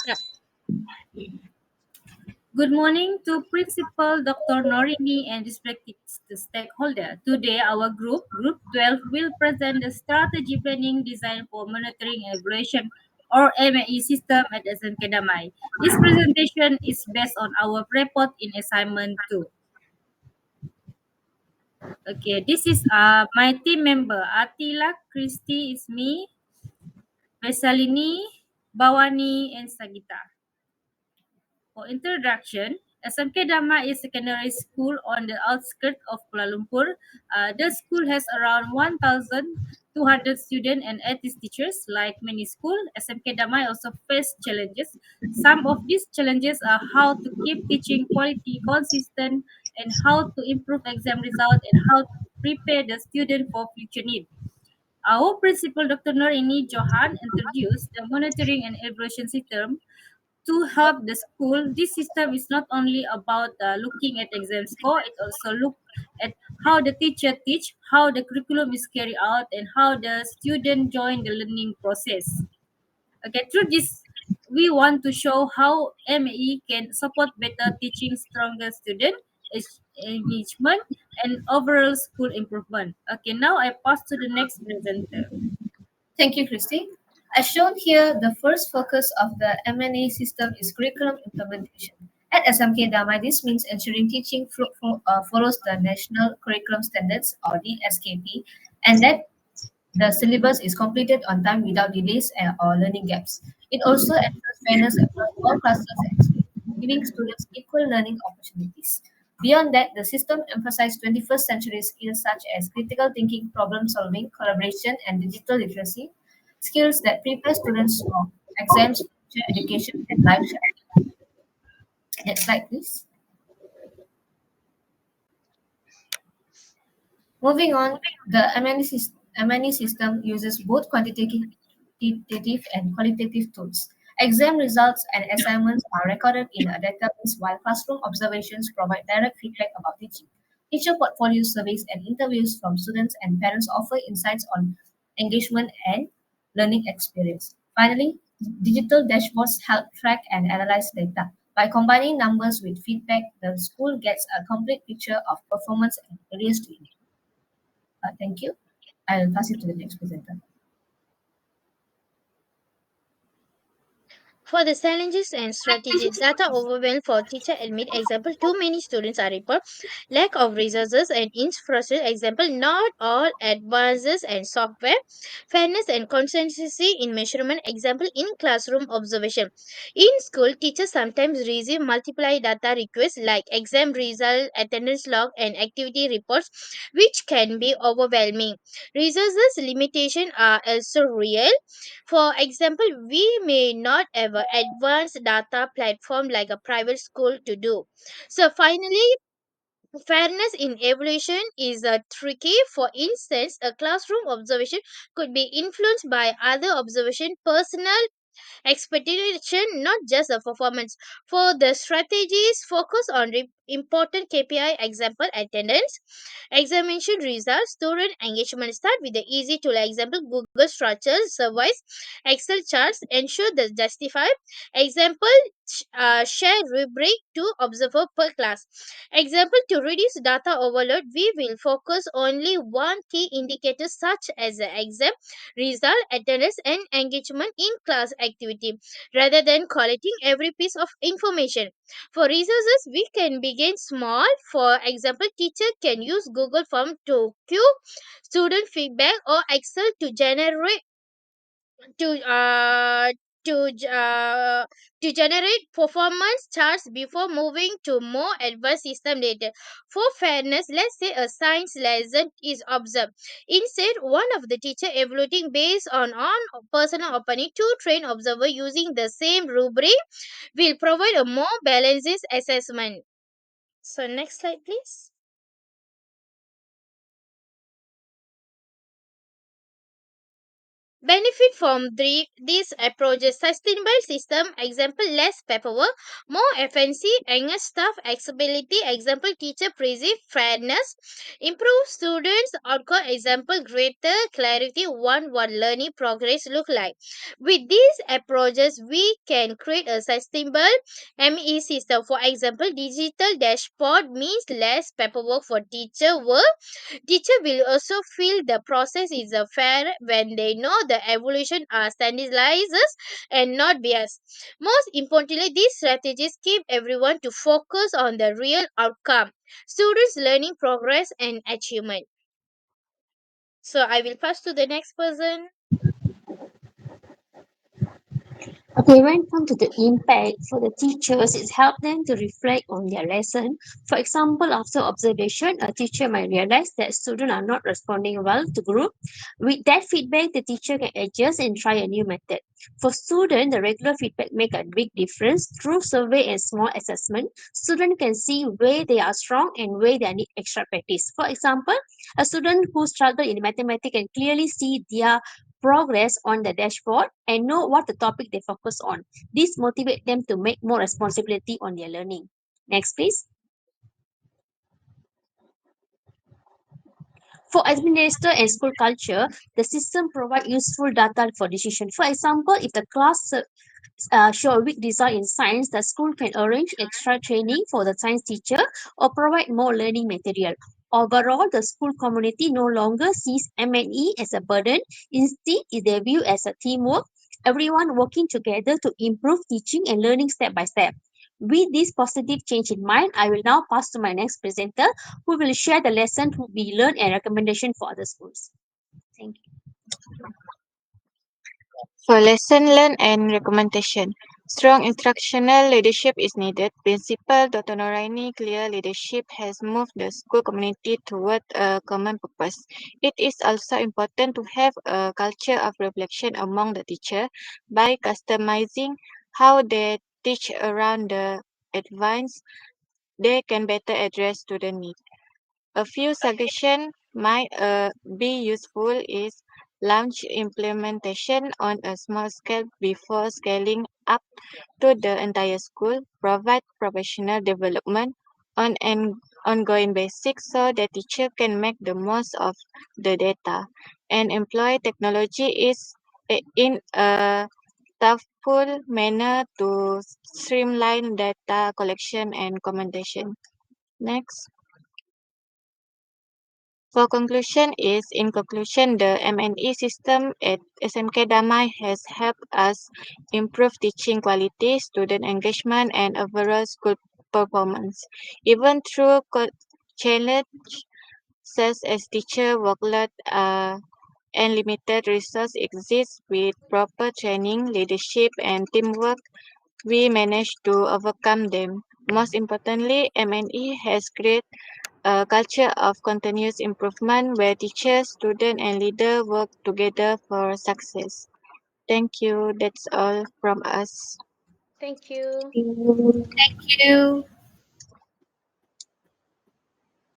Yeah. Good morning to Principal Dr. Norini and respected stakeholder. Today, our Group 12, will present the strategy planning design for monitoring and evaluation or MAE system at SMK Damai. This presentation is based on our report in assignment 2. Okay, this is my team member. Atiela, Christy is me, Vishalini, Bawani, and Sangeetha. For introduction, SMK Dharma is a secondary school on the outskirts of Kuala Lumpur. The school has around 1,200 students and 80 teachers. Like many schools, SMK Dharma also face challenges. Some of these challenges are how to keep teaching quality consistent and how to improve exam results and how to prepare the student for future needs. Our principal, Dr. Norini Johan, introduced the monitoring and evaluation system to help the school. This system is not only about looking at exam score, it also look at how the teacher teach, how the curriculum is carried out, and how the student join the learning process. Okay, through this, we want to show how MAE can support better teaching, stronger student engagement, and overall school improvement. Okay, now I pass to the next presenter. Thank you, Christy. As shown here, the first focus of the M&A system is curriculum implementation. At SMK Dhamma, this means ensuring teaching follows the National Curriculum Standards or the SKP, and that the syllabus is completed on time without delays or learning gaps. It also ensures fairness across all classes and streams, giving students equal learning opportunities. Beyond that, the system emphasizes 21st century skills such as critical thinking, problem solving, collaboration, and digital literacy, skills that prepare students for exams, future education, and life challenges. Next slide, please. Moving on, the M&E system uses both quantitative and qualitative tools. Exam results and assignments are recorded in a database while classroom observations provide direct feedback about teaching. Teacher portfolio surveys and interviews from students and parents offer insights on engagement and learning experience. Finally, digital dashboards help track and analyze data. By combining numbers with feedback, the school gets a complete picture of performance and areas to improve. Thank you. I'll pass it to the next presenter. For the challenges and strategies, data overwhelm for teacher admit example too many students are report lack of resources and infrastructure example not all advances and software fairness and consistency in measurement example in classroom observation. In school, teachers sometimes receive multiply data requests like exam result, attendance log, and activity reports, which can be overwhelming. Resources limitation are also real. For example, we may not have an advanced data platform like a private school to do. So finally, fairness in evaluation is tricky. For instance, a classroom observation could be influenced by other observation, personal expectation, not just a performance. For the strategies, focus on important KPI, example attendance, examination results, student engagement. Start with the easy tool, example Google structures, surveys, Excel charts. Ensure the justify. Example share rubric to observer per class. Example to reduce data overload, we will focus only one key indicator such as the exam result, attendance, and engagement in class activity rather than collecting every piece of information. For resources, we can begin small. For example, teacher can use Google Form to queue student feedback or Excel to uh, to to generate performance charts before moving to more advanced system data. For fairness, let's say a science lesson is observed. Instead, one of the teacher evaluating based on personal opinion, two trained observer using the same rubric will provide a more balanced assessment. So next slide, please. Benefit from these approaches: sustainable system, example less paperwork, more efficiency, enhance staff accessibility, example teacher perceive fairness, improve students outcome, example greater clarity on what learning progress look like. With these approaches we can create a sustainable ME system. For example, digital dashboard means less paperwork for teacher work. Teacher will also feel the process is fair when they know the evolution are standardized and not biased. Most importantly, these strategies keep everyone to focus on the real outcome, students' learning progress and achievement. So I will pass to the next person. Okay, when it comes to the impact for the teachers, it helps them to reflect on their lesson. For example, after observation, a teacher might realize that students are not responding well to group. With that feedback, the teacher can adjust and try a new method. For students, the regular feedback make a big difference. Through survey and small assessment, students can see where they are strong and where they need extra practice. For example, a student who struggle in mathematics can clearly see their progress on the dashboard and know what the topic they focus on. This motivates them to make more responsibility on their learning. Next, please. For administrator and school culture, the system provide useful data for decision. For example, if the class show a weak result in science, the school can arrange extra training for the science teacher or provide more learning material. Overall, the school community no longer sees M&E as a burden. Instead, they view as a teamwork, everyone working together to improve teaching and learning step by step. With this positive change in mind, I will now pass to my next presenter who will share the lesson we learned and recommendation for other schools. Thank you. For lesson learned and recommendation, strong instructional leadership is needed. Principal Dr. Noraini clear leadership has moved the school community toward a common purpose. It is also important to have a culture of reflection among the teacher by customizing how they teach around the advance. They can better address student needs. A few suggestions might be useful is launch implementation on a small scale before scaling up to the entire school, provide professional development on an ongoing basis so the teacher can make the most of the data, and employ technology is in a thoughtful manner to streamline data collection and commendation. Next. For conclusion is, in conclusion, the M&E system at SMK Damai has helped us improve teaching quality, student engagement, and overall school performance. Even through challenges such as teacher workload and limited resources exist, with proper training, leadership, and teamwork, we managed to overcome them. Most importantly, M&E has created a culture of continuous improvement where teachers, students, and leaders work together for success. Thank you. That's all from us. Thank you. Thank you.